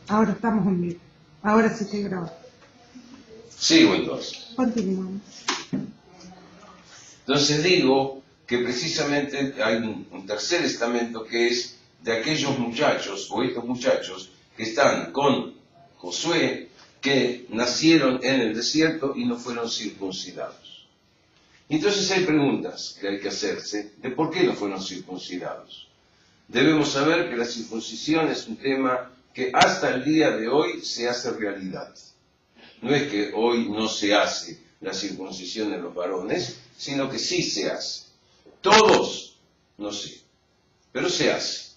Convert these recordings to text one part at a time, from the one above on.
Ahora estamos en vivo. Ahora sí te grabo. Sigo entonces. Continuamos. Entonces digo que precisamente hay un tercer estamento que es de aquellos muchachos, o estos muchachos, que están con Josué, que nacieron en el desierto y no fueron circuncidados. Entonces hay preguntas que hay que hacerse de por qué no fueron circuncidados. Debemos saber que la circuncisión es un tema que hasta el día de hoy se hace realidad. No es que hoy no se hace la circuncisión en los varones, sino que sí se hace. Todos, no sé, pero se hace.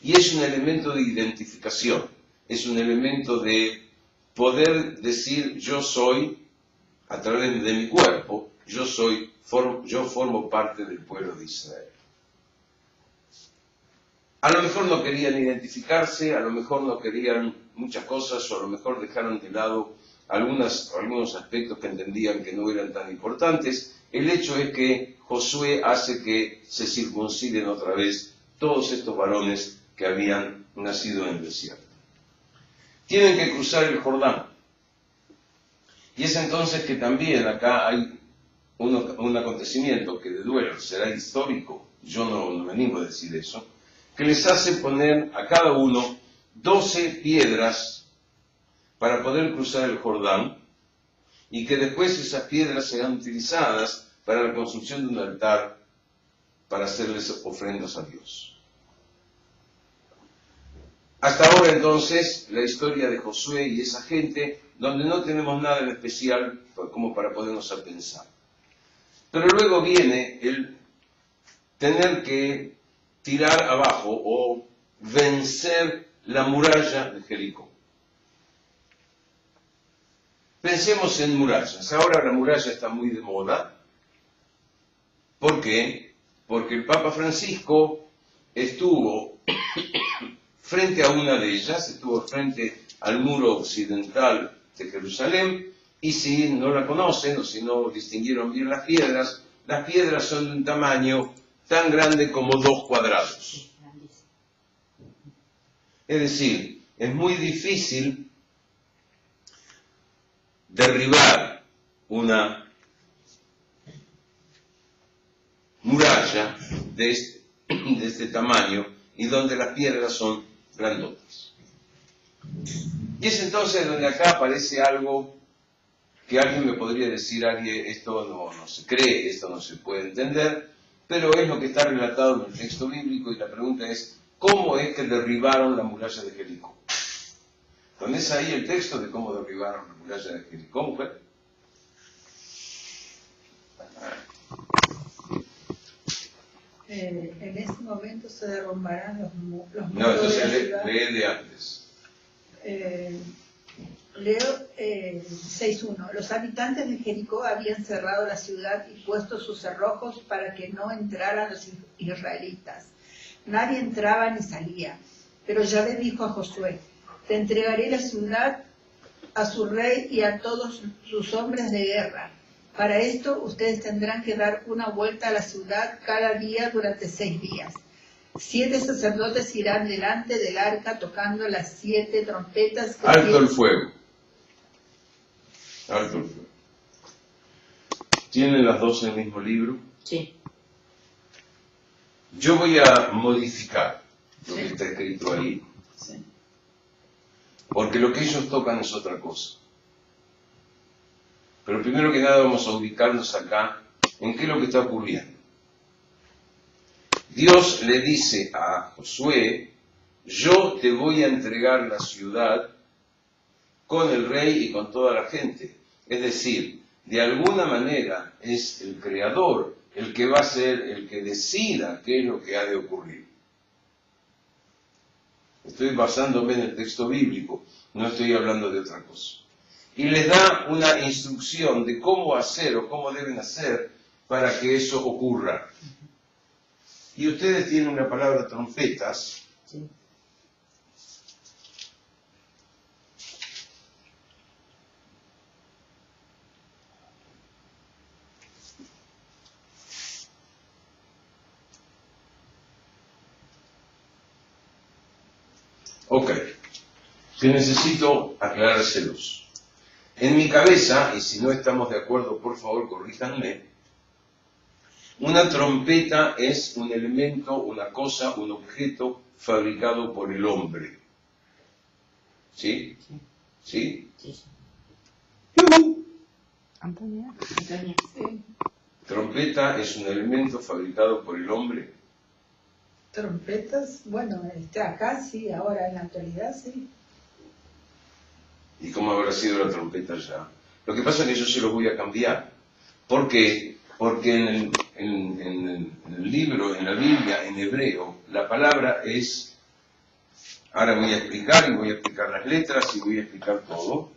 Y es un elemento de identificación, es un elemento de poder decir yo soy, a través de mi cuerpo, yo formo parte del pueblo de Israel. A lo mejor no querían identificarse, a lo mejor no querían muchas cosas, o a lo mejor dejaron de lado algunos aspectos que entendían que no eran tan importantes. El hecho es que Josué hace que se circunciden otra vez todos estos varones que habían nacido en el desierto. Tienen que cruzar el Jordán. Y es entonces que también acá hay un acontecimiento que de duelo será histórico, yo no me animo a decir eso, que les hace poner a cada uno 12 piedras para poder cruzar el Jordán y que después esas piedras serán utilizadas para la construcción de un altar para hacerles ofrendas a Dios. Hasta ahora entonces la historia de Josué y esa gente donde no tenemos nada en especial como para ponernos a pensar. Pero luego viene el tener que tirar abajo o vencer la muralla de Jericó. Pensemos en murallas. Ahora la muralla está muy de moda. ¿Por qué? Porque el Papa Francisco estuvo frente a una de ellas, estuvo frente al muro occidental de Jerusalén, y si no la conocen o si no distinguieron bien las piedras son de un tamaño tan grande como 2 cuadrados. Es decir, es muy difícil derribar una muralla de este tamaño y donde las piedras son grandotas. Y es entonces donde acá aparece algo que alguien me podría decir, Ari, esto no se cree, esto no se puede entender, pero es lo que está relatado en el texto bíblico y la pregunta es, ¿cómo es que derribaron la muralla de Jericó? ¿Tenés ahí el texto de cómo derribaron la muralla de Jericó, mujer? En ese momento se derrumbarán los muros de No, entonces la ciudad. lee de antes. Leo 6.1. Los habitantes de Jericó habían cerrado la ciudad y puesto sus cerrojos para que no entraran los israelitas. Nadie entraba ni salía. Pero Yahvé dijo a Josué, te entregaré la ciudad a su rey y a todos sus hombres de guerra. Para esto ustedes tendrán que dar una vuelta a la ciudad cada día durante 6 días. 7 sacerdotes irán delante del arca tocando las 7 trompetas. Alto el fuego. Alto el fuego. ¿Tienen las dos en el mismo libro? Sí. Yo voy a modificar lo que está escrito ahí. Sí. Porque lo que ellos tocan es otra cosa. Pero primero que nada vamos a ubicarnos acá en qué es lo que está ocurriendo. Dios le dice a Josué, yo te voy a entregar la ciudad con el rey y con toda la gente. Es decir, de alguna manera es el creador el que va a ser el que decida qué es lo que ha de ocurrir. Estoy basándome en el texto bíblico, no estoy hablando de otra cosa. Y les da una instrucción de cómo hacer o cómo deben hacer para que eso ocurra. Y ustedes tienen una palabra trompetas. Sí. Ok, que necesito aclarárselos. En mi cabeza, y si no estamos de acuerdo, por favor, corríjanme, una trompeta es un elemento, una cosa, un objeto fabricado por el hombre. ¿Sí? ¿Sí? Antonia. Sí. Trompeta es un elemento fabricado por el hombre. Trompetas, bueno, acá sí, ahora en la actualidad sí. ¿Y cómo habrá sido la trompeta ya? Lo que pasa es que yo se lo voy a cambiar. ¿Por qué? Porque en el libro, en la Biblia, en hebreo, la palabra es... Ahora voy a explicar, y voy a explicar las letras, y voy a explicar todo.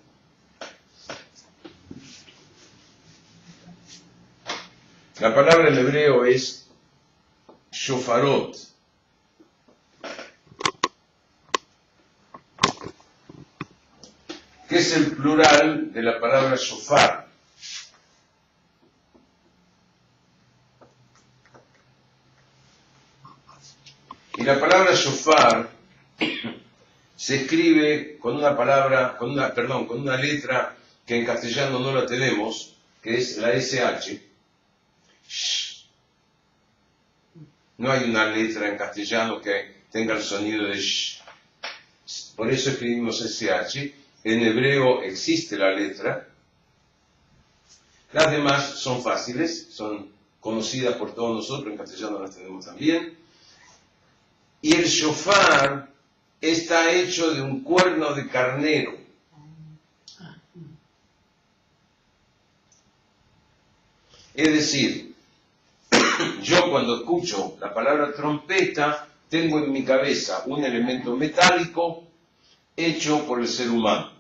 La palabra en hebreo es shofarot. Que es el plural de la palabra shofar. Y la palabra shofar se escribe con una palabra, con una letra que en castellano no la tenemos, que es la SH. Sh. No hay una letra en castellano que tenga el sonido de sh. Por eso escribimos SH. En hebreo existe la letra. Las demás son fáciles, son conocidas por todos nosotros, en castellano las tenemos también. Y el shofar está hecho de un cuerno de carnero. Es decir, yo cuando escucho la palabra trompeta, tengo en mi cabeza un elemento metálico hecho por el ser humano.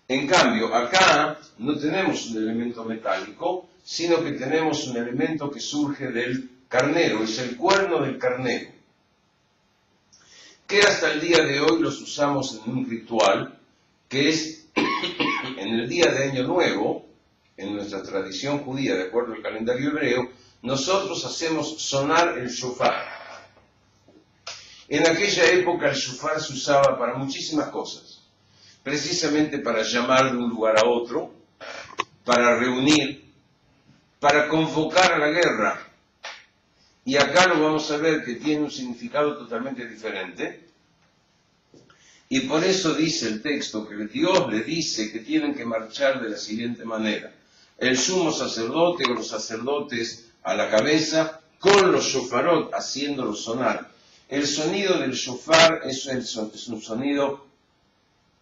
En cambio, acá no tenemos un elemento metálico, sino que tenemos un elemento que surge del carnero, es el cuerno del carnero, que hasta el día de hoy los usamos en un ritual, que es en el día de Año Nuevo, en nuestra tradición judía, de acuerdo al calendario hebreo, nosotros hacemos sonar el shofar. En aquella época el shofar se usaba para muchísimas cosas. Precisamente para llamar de un lugar a otro, para reunir, para convocar a la guerra. Y acá lo vamos a ver que tiene un significado totalmente diferente. Y por eso dice el texto que Dios le dice que tienen que marchar de la siguiente manera. El sumo sacerdote o los sacerdotes a la cabeza, con los shofarot haciéndolos sonar. El sonido del shofar es un sonido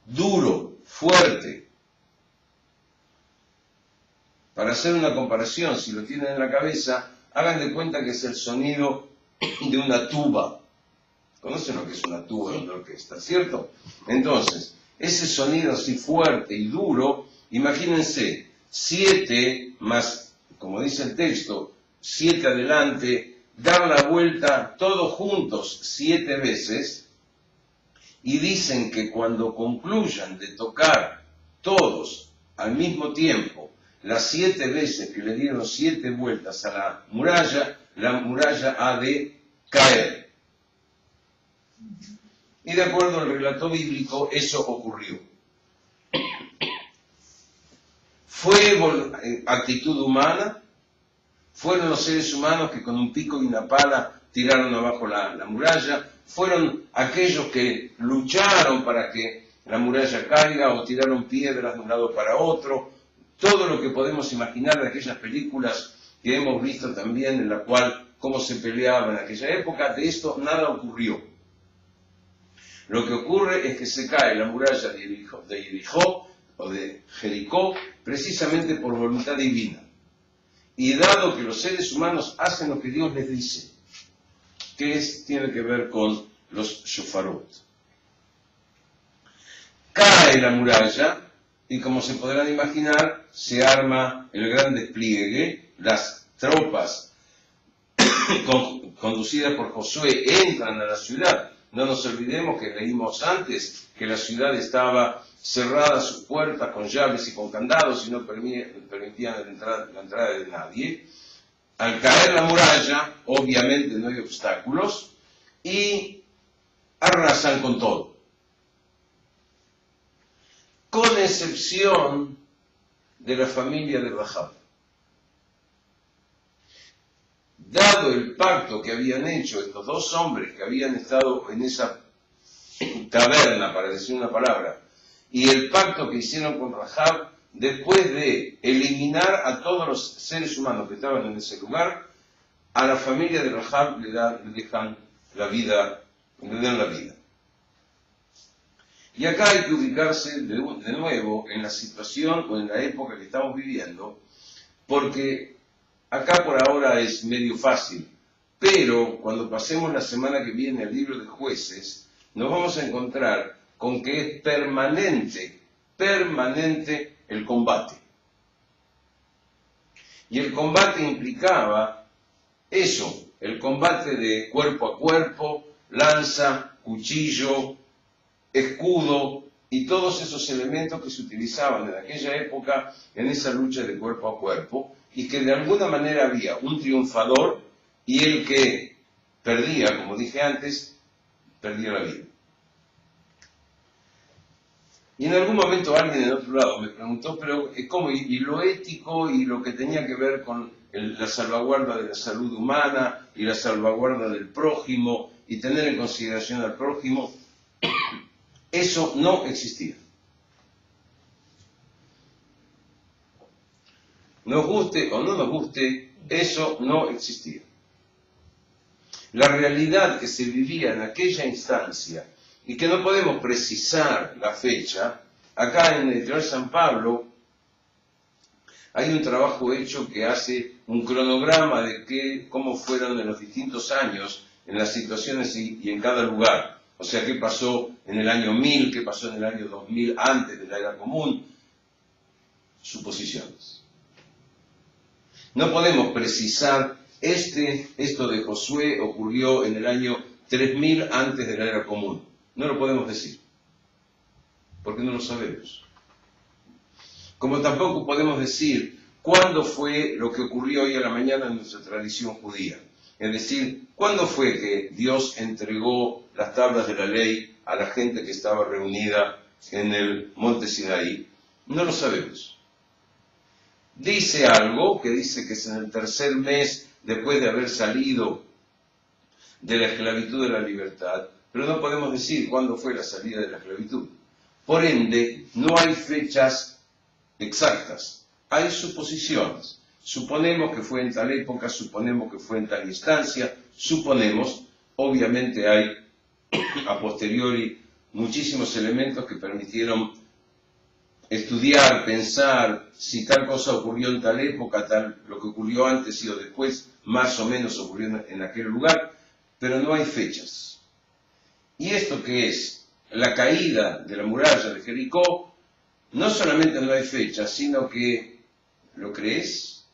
duro, fuerte. Para hacer una comparación, si lo tienen en la cabeza, hagan de cuenta que es el sonido de una tuba. ¿Conocen lo que es una tuba de orquesta, cierto? Entonces, ese sonido así fuerte y duro, imagínense, 7 más, como dice el texto, 7 adelante, dar la vuelta todos juntos 7 veces, y dicen que cuando concluyan de tocar todos al mismo tiempo, las 7 veces que le dieron 7 vueltas a la muralla ha de caer. Y de acuerdo al relato bíblico, eso ocurrió. ¿Fue actitud humana? ¿Fueron los seres humanos que con un pico y una pala tiraron abajo la muralla? ¿Fueron aquellos que lucharon para que la muralla caiga o tiraron piedras de un lado para otro? Todo lo que podemos imaginar de aquellas películas que hemos visto también, en la cual cómo se peleaba en aquella época, de esto nada ocurrió. Lo que ocurre es que se cae la muralla de Jericó o de Jericó precisamente por voluntad divina. Y dado que los seres humanos hacen lo que Dios les dice, que tiene que ver con los shofarot. Cae la muralla y, como se podrán imaginar, se arma el gran despliegue, las tropas conducidas por Josué entran a la ciudad. No nos olvidemos que leímos antes que la ciudad estaba cerrada a sus puertas con llaves y con candados y no permitían la entrada de nadie. Al caer la muralla, obviamente no hay obstáculos y arrasan con todo. excepción de la familia de Rahab. Dado el pacto que habían hecho estos dos hombres que habían estado en esa taberna, para decir una palabra, y el pacto que hicieron con Rahab, después de eliminar a todos los seres humanos que estaban en ese lugar, a la familia de Rahab le dejan la vida, le dan la vida. Y acá hay que ubicarse de nuevo en la situación o en la época que estamos viviendo, porque acá por ahora es medio fácil, pero cuando pasemos la semana que viene al libro de Jueces, nos vamos a encontrar con que es permanente el combate. Y el combate implicaba eso, el combate de cuerpo a cuerpo, lanza, cuchillo, escudo y todos esos elementos que se utilizaban en aquella época en esa lucha de cuerpo a cuerpo, y que de alguna manera había un triunfador y el que perdía, como dije antes, perdía la vida. Y en algún momento alguien en otro lado me preguntó, pero ¿cómo? ¿Y lo ético y lo que tenía que ver con la salvaguarda de la salud humana y la salvaguarda del prójimo y tener en consideración al prójimo? Eso no existía. Nos guste o no nos guste, eso no existía. La realidad que se vivía en aquella instancia, y que no podemos precisar la fecha, acá en el Editorial San Pablo hay un trabajo hecho que hace un cronograma de cómo fueron en los distintos años, en las situaciones y en cada lugar. O sea, qué pasó en el año 1000, qué pasó en el año 2000 antes de la era común. Suposiciones. No podemos precisar esto de Josué ocurrió en el año 3000 antes de la era común. No lo podemos decir, porque no lo sabemos. Como tampoco podemos decir cuándo fue lo que ocurrió hoy a la mañana en nuestra tradición judía. Es decir, ¿cuándo fue que Dios entregó las tablas de la ley a la gente que estaba reunida en el monte Sinaí? No lo sabemos. Dice algo que dice que es en el tercer mes después de haber salido de la esclavitud de la libertad, pero no podemos decir cuándo fue la salida de la esclavitud. Por ende, no hay fechas exactas, hay suposiciones. Suponemos que fue en tal época, suponemos que fue en tal instancia, suponemos, obviamente hay a posteriori muchísimos elementos que permitieron estudiar, pensar si tal cosa ocurrió en tal época, lo que ocurrió antes y o después, más o menos ocurrió en aquel lugar, pero no hay fechas. ¿Y esto qué es? La caída de la muralla de Jericó, no solamente no hay fechas, sino que, ¿lo crees?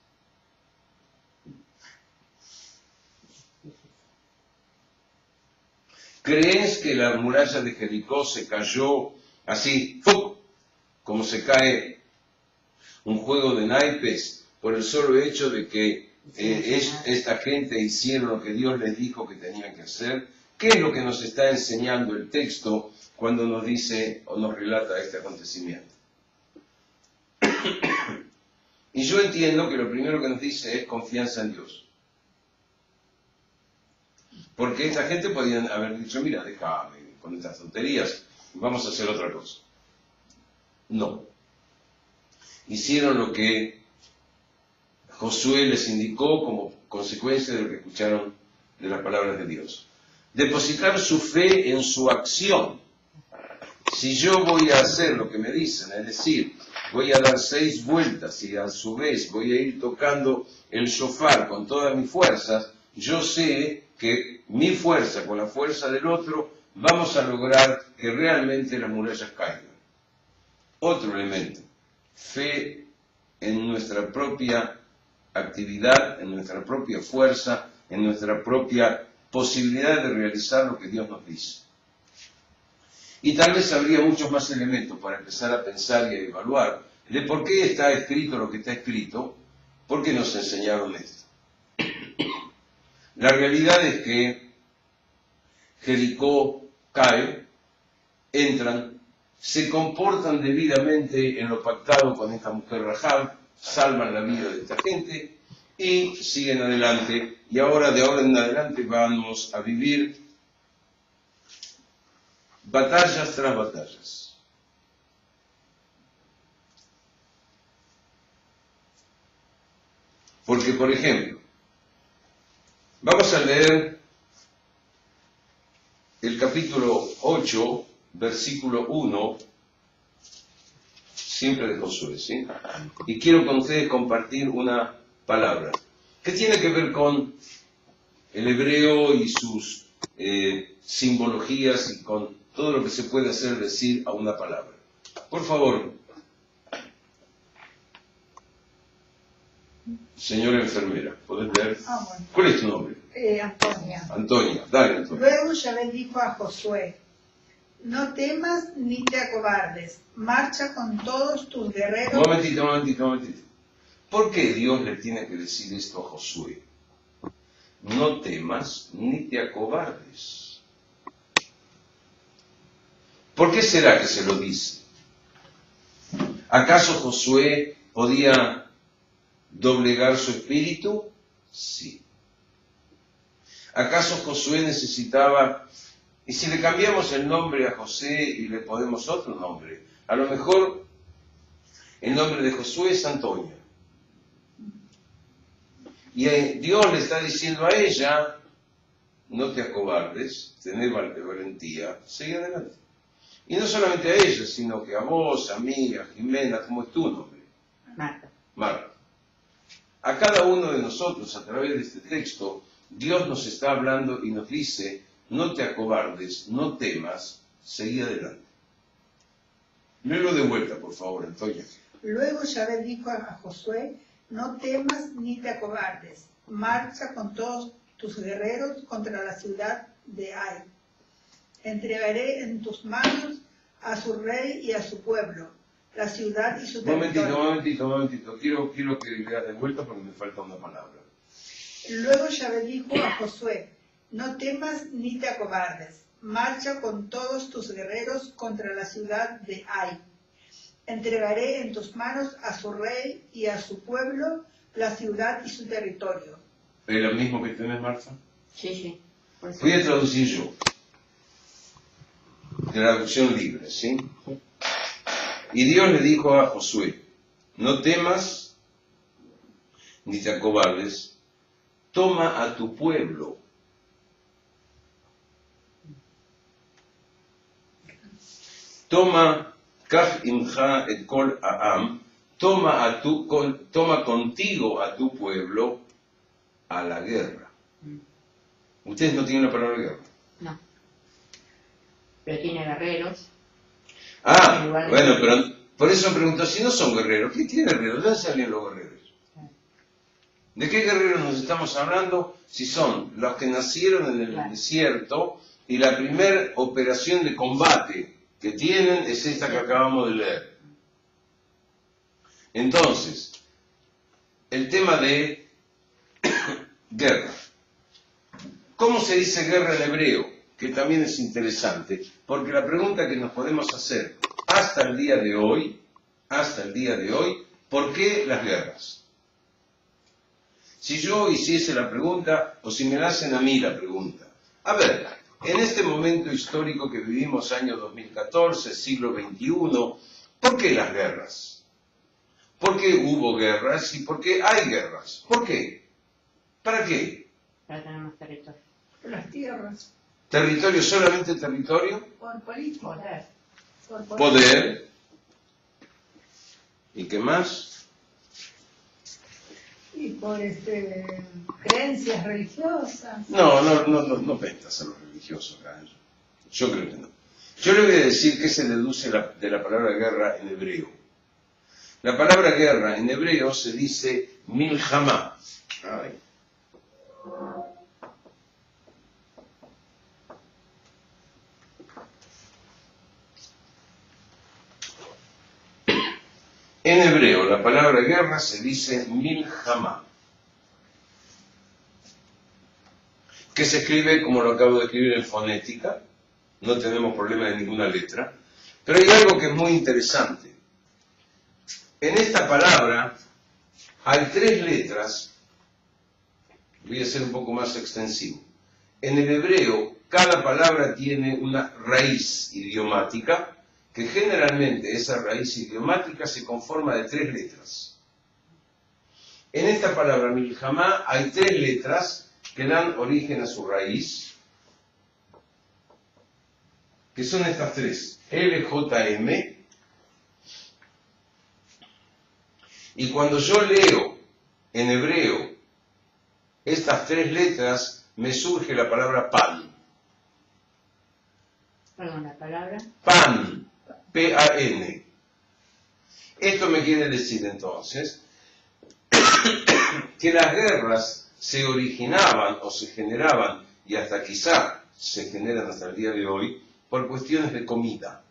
¿Crees que la muralla de Jericó se cayó así, ¡fuc!, como se cae un juego de naipes por el solo hecho de que esta gente hicieron lo que Dios les dijo que tenían que hacer? ¿Qué es lo que nos está enseñando el texto cuando nos dice o nos relata este acontecimiento? Y yo entiendo que lo primero que nos dice es confianza en Dios. Porque esta gente podía haber dicho, mira, déjame con estas tonterías, vamos a hacer otra cosa. No. Hicieron lo que Josué les indicó como consecuencia de lo que escucharon de las palabras de Dios. Depositar su fe en su acción. Si yo voy a hacer lo que me dicen, es decir, voy a dar 6 vueltas y a su vez voy a ir tocando el shofar con todas mis fuerzas, yo sé que mi fuerza con la fuerza del otro vamos a lograr que realmente las murallas caigan. Otro elemento, fe en nuestra propia actividad, en nuestra propia fuerza, en nuestra propia posibilidad de realizar lo que Dios nos dice. Y tal vez habría muchos más elementos para empezar a pensar y a evaluar de por qué está escrito lo que está escrito, por qué nos enseñaron esto. La realidad es que Jericó cae, entran se comportan debidamente en lo pactado con esta mujer Rahab, salvan la vida de esta gente y siguen adelante. Y ahora, de ahora en adelante, vamos a vivir batallas tras batallas. Porque, por ejemplo, vamos a leer el capítulo 8, versículo 1, siempre de Josué, ¿sí? Y quiero con ustedes compartir una palabra que tiene que ver con el hebreo y sus simbologías y con todo lo que se puede hacer decir a una palabra. Por favor, señora enfermera, ¿podés leer? Bueno. ¿Cuál es tu nombre? Antonia. Antonia, dale, Antonia. Luego Yahvé dijo a Josué, no temas ni te acobardes, marcha con todos tus guerreros. Un momentito. ¿Por qué Dios le tiene que decir esto a Josué? No temas ni te acobardes. ¿Por qué será que se lo dice? ¿Acaso Josué podía doblegar su espíritu? Sí. ¿Acaso Josué necesitaba, y si le cambiamos el nombre a José y le ponemos otro nombre, a lo mejor el nombre de Josué es Antonia? Y Dios le está diciendo a ella, no te acobardes, tené valentía, sigue adelante. Y no solamente a ella, sino que a vos, a mí, a Jimena, ¿cómo es tu nombre? Marta. A cada uno de nosotros, a través de este texto, Dios nos está hablando y nos dice, no te acobardes, no temas, seguí adelante. Léelo de vuelta, por favor, Antonia. Luego Yahvé dijo a Josué, no temas ni te acobardes, marcha con todos tus guerreros contra la ciudad de Ai. Entregaré en tus manos a su rey y a su pueblo, la ciudad y su territorio. Momentito. Quiero que leas de vuelta porque me falta una palabra. Luego Yahvé dijo a Josué, no temas ni te acobardes, marcha con todos tus guerreros contra la ciudad de Ai. Entregaré en tus manos a su rey y a su pueblo, la ciudad y su territorio. ¿Es lo mismo que tenés, Marta? Sí. Voy a traducir yo. Traducción libre, ¿sí? Y Dios le dijo a Josué, no temas ni te acobardes, toma a tu pueblo. Toma, kaf imcha et kol ha'am, toma contigo a tu pueblo a la guerra. Ustedes no tienen la palabra guerra. No. Pero tiene guerreros. Bueno, pero por eso pregunto, si no son guerreros, ¿qué tiene guerreros? ¿De dónde salen los guerreros? ¿De qué guerreros nos estamos hablando? Si son los que nacieron en el desierto y la primera operación de combate que tienen es esta que acabamos de leer. Entonces, el tema de guerra. ¿Cómo se dice guerra en hebreo? Que también es interesante, porque la pregunta que nos podemos hacer hasta el día de hoy, ¿por qué las guerras? Si yo hiciese la pregunta, o si me la hacen a mí la pregunta, a ver, en este momento histórico que vivimos, año 2014, siglo XXI, ¿por qué las guerras? ¿Por qué hubo guerras y por qué hay guerras? ¿Por qué? ¿Para qué? Para tener más territorio. Por las tierras, ¿Territorio, solamente territorio? por política, Poder. por Poder. ¿Y qué más? y por creencias religiosas. No ventas a los religiosos, ¿eh? Yo creo que no. Yo le voy a decir qué se deduce de la palabra guerra en hebreo. La palabra guerra en hebreo se dice milhamá. Ay. En hebreo, la palabra guerra se dice milhamá, que se escribe como lo acabo de escribir en fonética, no tenemos problema de ninguna letra, Pero hay algo que es muy interesante. En esta palabra hay 3 letras. Voy a ser un poco más extensivo. En el hebreo, cada palabra tiene una raíz idiomática, que generalmente esa raíz idiomática se conforma de 3 letras. En esta palabra milhamá hay 3 letras que dan origen a su raíz, que son estas 3, LJM, y cuando yo leo en hebreo estas 3 letras, me surge la palabra pan. Perdón, la palabra. Pan, P-A-N. Esto me quiere decir entonces que las guerras se originaban o se generaban, y hasta quizá se generan hasta el día de hoy, por cuestiones de comida.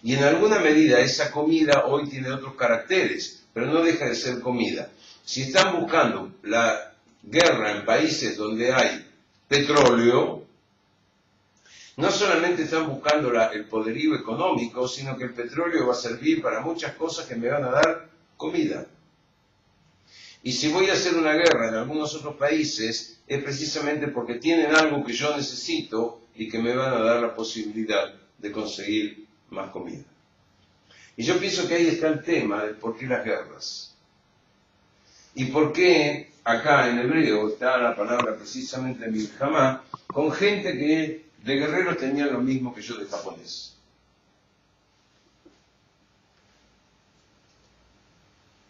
Y en alguna medida esa comida hoy tiene otros caracteres, pero no deja de ser comida. Si están buscando la guerra en países donde hay petróleo, no solamente están buscando el poderío económico, sino que el petróleo va a servir para muchas cosas que me van a dar comida. Y si voy a hacer una guerra en algunos otros países, es precisamente porque tienen algo que yo necesito y que me van a dar la posibilidad de conseguir más comida. Y yo pienso que ahí está el tema de por qué las guerras. Y por qué acá en hebreo está la palabra precisamente milhamá, con gente que de guerreros tenían lo mismo que yo de japonés.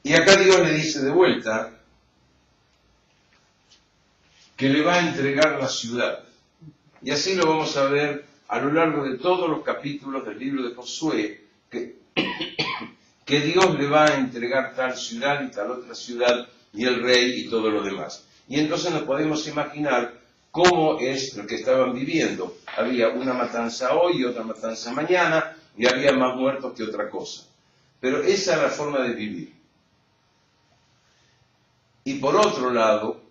Y acá Dios le dice de vuelta que le va a entregar la ciudad. Y así lo vamos a ver a lo largo de todos los capítulos del libro de Josué, que Dios le va a entregar tal ciudad y tal otra ciudad, y el rey y todo lo demás. Y entonces nos podemos imaginar cómo es lo que estaban viviendo. Había una matanza hoy y otra matanza mañana, y había más muertos que otra cosa. Pero esa es la forma de vivir. Y por otro lado,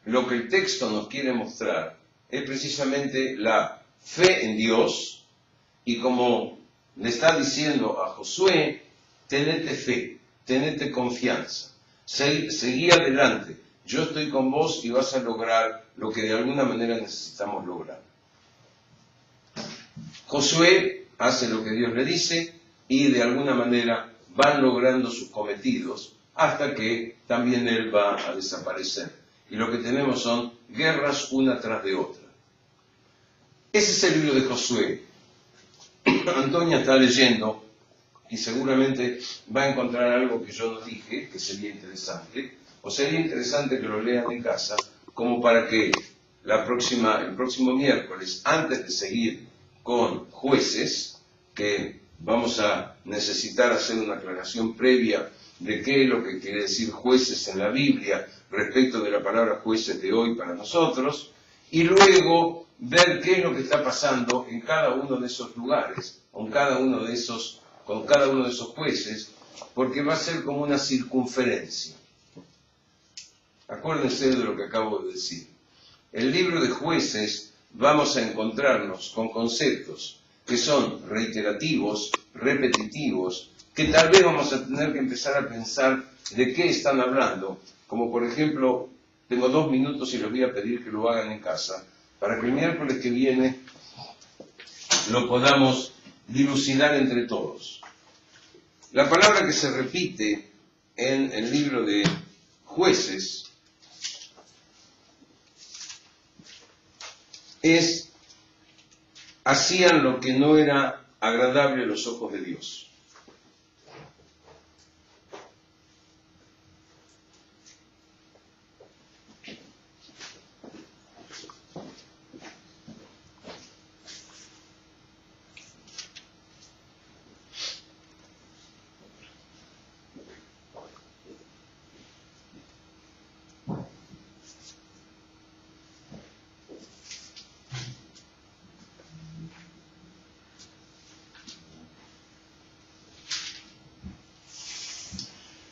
lo que el texto nos quiere mostrar es precisamente la fe en Dios, y como le está diciendo a Josué, tenete fe, tenete confianza, seguí adelante, yo estoy con vos y vas a lograr lo que de alguna manera necesitamos lograr. Josué hace lo que Dios le dice y de alguna manera van logrando sus cometidos hasta que también él va a desaparecer. Y lo que tenemos son guerras una tras de otra. Ese es el libro de Josué. Antonia está leyendo y seguramente va a encontrar algo que yo no dije, que sería interesante, o sería interesante que lo lean en casa, como para que el próximo miércoles, antes de seguir con Jueces, que vamos a necesitar hacer una aclaración previa de qué es lo que quiere decir jueces en la Biblia respecto de la palabra jueces de hoy para nosotros, y luego ver qué es lo que está pasando en cada uno de esos lugares, con cada uno de esos jueces, porque va a ser como una circunferencia. Acuérdense de lo que acabo de decir. El libro de Jueces vamos a encontrarnos con conceptos que son reiterativos, repetitivos, que tal vez vamos a tener que empezar a pensar de qué están hablando, como por ejemplo, tengo 2 minutos y les voy a pedir que lo hagan en casa, para que el miércoles que viene lo podamos dilucidar entre todos. La palabra que se repite en el libro de Jueces es: hacían lo que no era agradable a los ojos de Dios.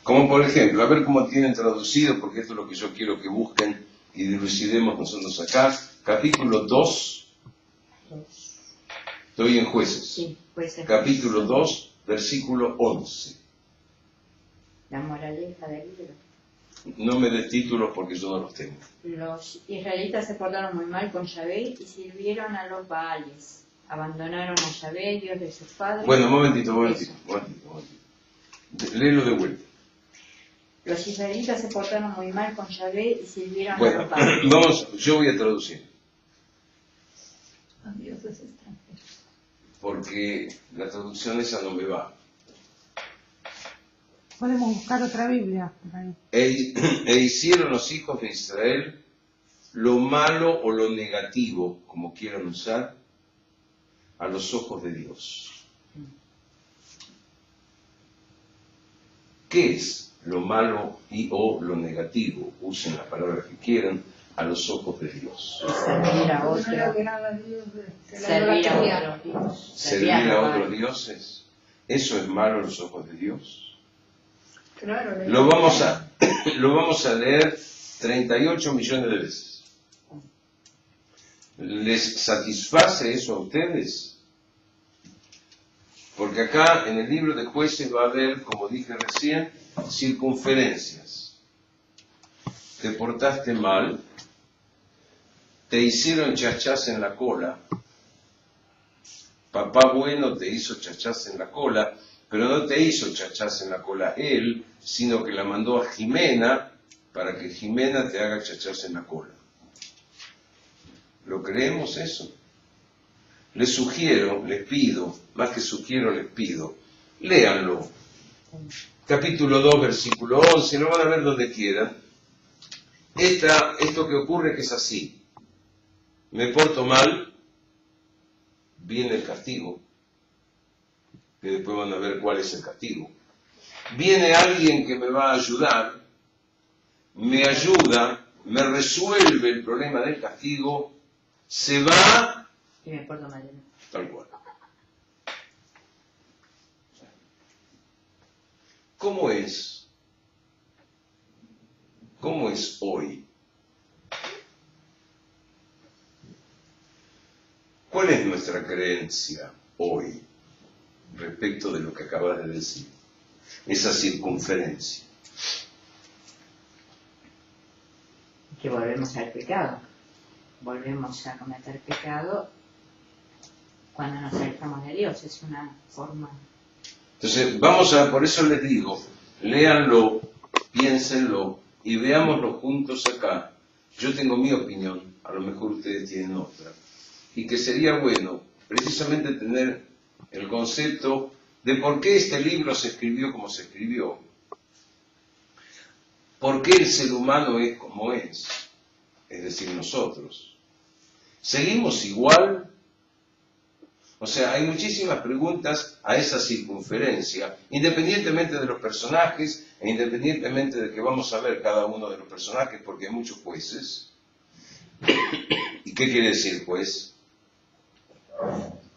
Como por ejemplo, a ver cómo tienen traducido, porque esto es lo que yo quiero que busquen y dilucidemos nosotros acá. Capítulo 2, Dos. Estoy en Jueces. Sí, jueces. Capítulo 2, versículo 11. La moraleja del libro. No me des títulos porque yo no los tengo. Los israelitas se portaron muy mal con Yahvé y sirvieron a los Baales. Abandonaron a Yahvé, Dios de sus padres. Bueno, un momentito. Eso. Léelo de vuelta. Los israelitas se portaron muy mal con Yahvé y sirvieron a Bueno, los Baales. vamos, yo voy a traducir, A dioses extranjeros. porque la traducción esa no me va. Podemos buscar otra Biblia por ahí. E hicieron los hijos de Israel lo malo o lo negativo, como quieran usar, a los ojos de Dios. ¿Qué es lo malo y o lo negativo? Usen las palabras que quieran, a los ojos de Dios. Servir a No le otro. agrada a Dios, la Servir a idolatría. otros dioses. Servir a otros Baales. dioses, ¿eso es malo a los ojos de Dios? Claro, la Lo vamos idolatría. lo vamos a leer 38 millones de veces. ¿Les satisface eso a ustedes? Porque acá en el libro de Jueces va a haber, como dije recién, circunferencias. Te portaste mal, te hicieron chachás en la cola, papá bueno te hizo chachás en la cola, pero no te hizo chachás en la cola él, sino que la mandó a Jimena para que Jimena te haga chachás en la cola. ¿Lo creemos eso? Les sugiero, les pido, más que sugiero, les pido, léanlo. Capítulo 2, versículo 11, lo van a ver donde quieran. Esto que ocurre que es así. Me porto mal, viene el castigo, que después van a ver cuál es el castigo. Viene alguien que me va a ayudar, me ayuda, me resuelve el problema del castigo, se va, Y me porto mal. tal cual. ¿Cómo es? ¿Cómo es hoy? ¿Cuál es nuestra creencia hoy respecto de lo que acabas de decir? Esa circunferencia. Que volvemos al pecado. Volvemos a cometer pecado cuando nos alejamos de Dios. Es una forma. Entonces, por eso les digo, léanlo, piénsenlo y veámoslo juntos acá. Yo tengo mi opinión, a lo mejor ustedes tienen otra. Y que sería bueno precisamente tener el concepto de por qué este libro se escribió como se escribió. ¿Por qué el ser humano es como es? Es decir, nosotros. ¿Seguimos igual? O sea, hay muchísimas preguntas a esa circunferencia, independientemente de los personajes e independientemente de que vamos a ver cada uno de los personajes, porque hay muchos jueces. ¿Y qué quiere decir juez?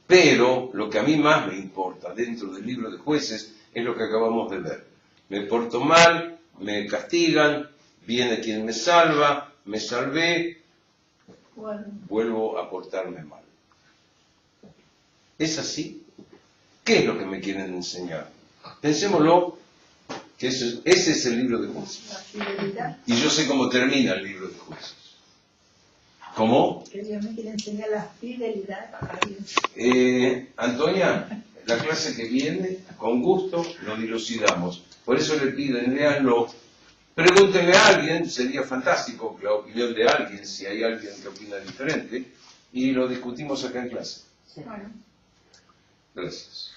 Pero lo que a mí más me importa dentro del libro de Jueces es lo que acabamos de ver. Me porto mal, me castigan, viene quien me salva, me salvé, Bueno, vuelvo a portarme mal. ¿Es así? ¿Qué es lo que me quieren enseñar? Pensémoslo, que ese es el libro de Jueces. la fidelidad. Y yo sé cómo termina el libro de Jueces. ¿Cómo? Que Dios me quiere enseñar la fidelidad a Dios. Antonia, la clase que viene, con gusto, lo dilucidamos. Por eso le piden, léanlo, pregúntenle a alguien, sería fantástico la opinión de alguien, si hay alguien que opina diferente, y lo discutimos acá en clase. Sí. Bueno. Gracias.